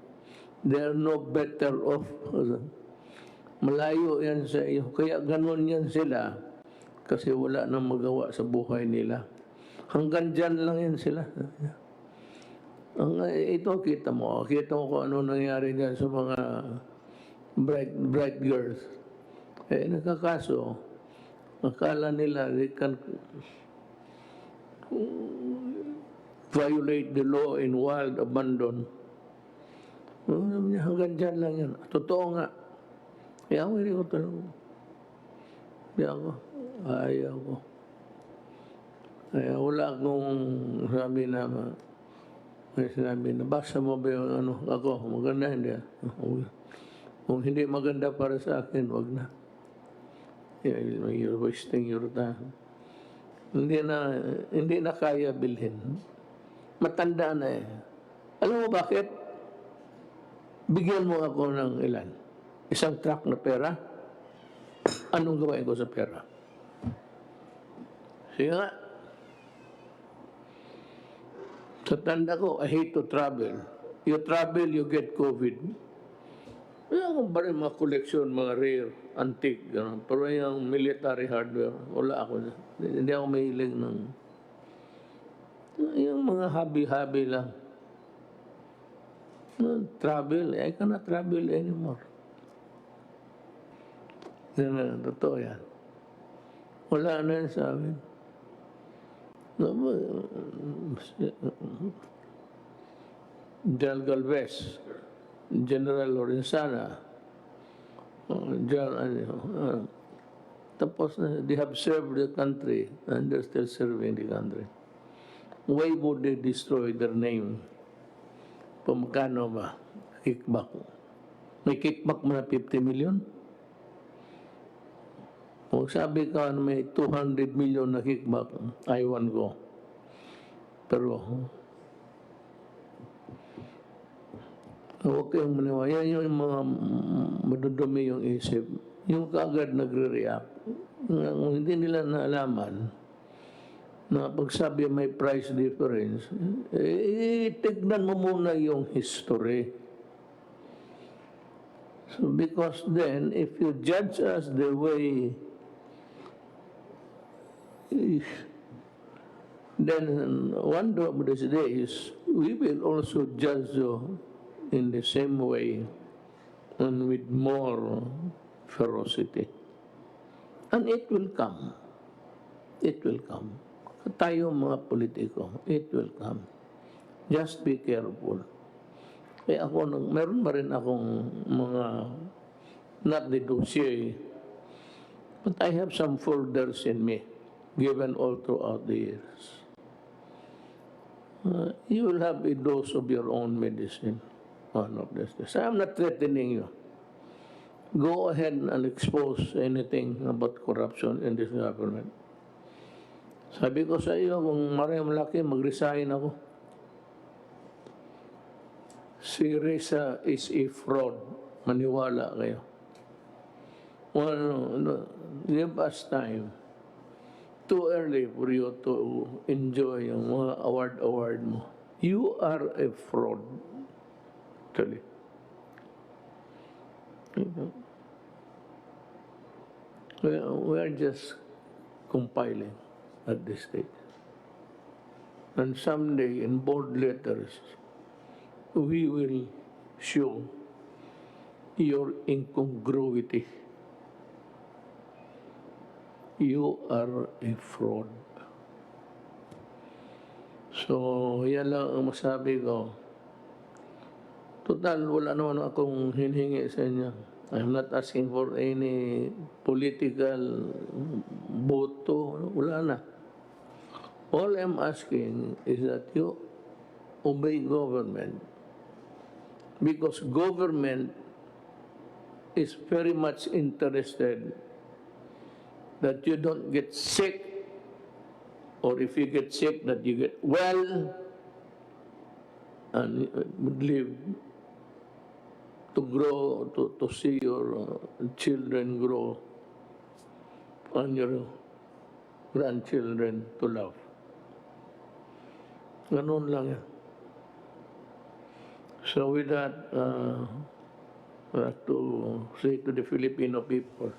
B: They're no better off. Malayo yan sa iyo. Kaya ganun yan sila. Kasi wala nang magawa sa buhay nila. Hanggang dyan lang yan sila. Ito, kita mo kung ano nangyari dyan sa mga bright girls. Nakakaso, akala nila they can violate the law in wild abandon. Hanggang dyan lang yan. Totoo nga. Kaya ako, hindi ko talaga. Ayaw ko. Kaya wala akong sinabi na, basa mo ba yung ano, ako, maganda, hindi. Kung hindi maganda para sa akin, wag na. You're wasting your time. Hindi na kaya bilhin. Matanda na eh. Alam mo bakit? Bigyan mo ako ng ilan? Isang truck na pera? Anong gawain ko sa pera? Sige nga. Sa tanda ko, I hate to travel. You travel, you get COVID. Kaya akong ba rin mga koleksyon, mga rare, antique, gano'n. Pero yung military hardware, wala ako. Hindi ako mahilig ng yung mga hobby-hobby lang. Travel, I cannot travel anymore. Totoo yan. Wala na yan sa amin. General Galvez, General Lorenzana, tapos they have served the country and they're still serving the country. Why would they destroy their name? Pamagkano ba? Kickback. May kickback mo na 50 million? Kung sabi ka na may 200 million na kickback, I want go. Pero, huwag kayong maniwala. Yan yung mga madudumi yung isip. Yung kaagad nagre-react. Hindi nila naalaman na pagsabi may price difference, tignan mo muna yung history. So because then, if you judge us the way, then one of these days, we will also judge you in the same way and with more ferocity. And it will come. It will come. Tayo mga politiko, it will come. Just be careful. Kaya ako, meron ba rin akong mga, not the dossier, but I have some folders in me, given all throughout the years. You will have a dose of your own medicine one of these days. I'm not threatening you. Go ahead and expose anything about corruption in this government. Sabi ko sa iyo, kung malaki, mag-resign ako. Si Risa is a fraud. Maniwala kayo. Well, give us time. Too early for you to enjoy yung mga award mo. You are a fraud. Actually. We are just compiling at this stage. And someday, in bold letters, we will show your incongruity. You are a fraud. So, yan lang ang masabi ko. Total, wala naman akong hinihingi sa inyo. I'm not asking for any political boto. Wala na. All I'm asking is that you obey government, because government is very much interested that you don't get sick, or if you get sick, that you get well and live to grow, to see your children grow and your grandchildren to love. Ganun lang yan. So with that, I have to say to the Filipino people,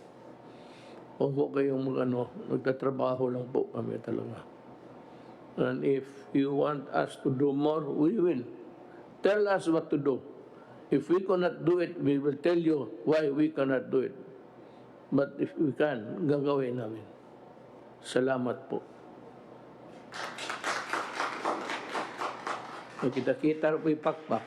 B: huwag po kayong nagtatrabaho lang po kami talaga. And if you want us to do more, we will. Tell us what to do. If we cannot do it, we will tell you why we cannot do it. But if we can, gagawin namin. Salamat po. Kita-kita po yung pakpak.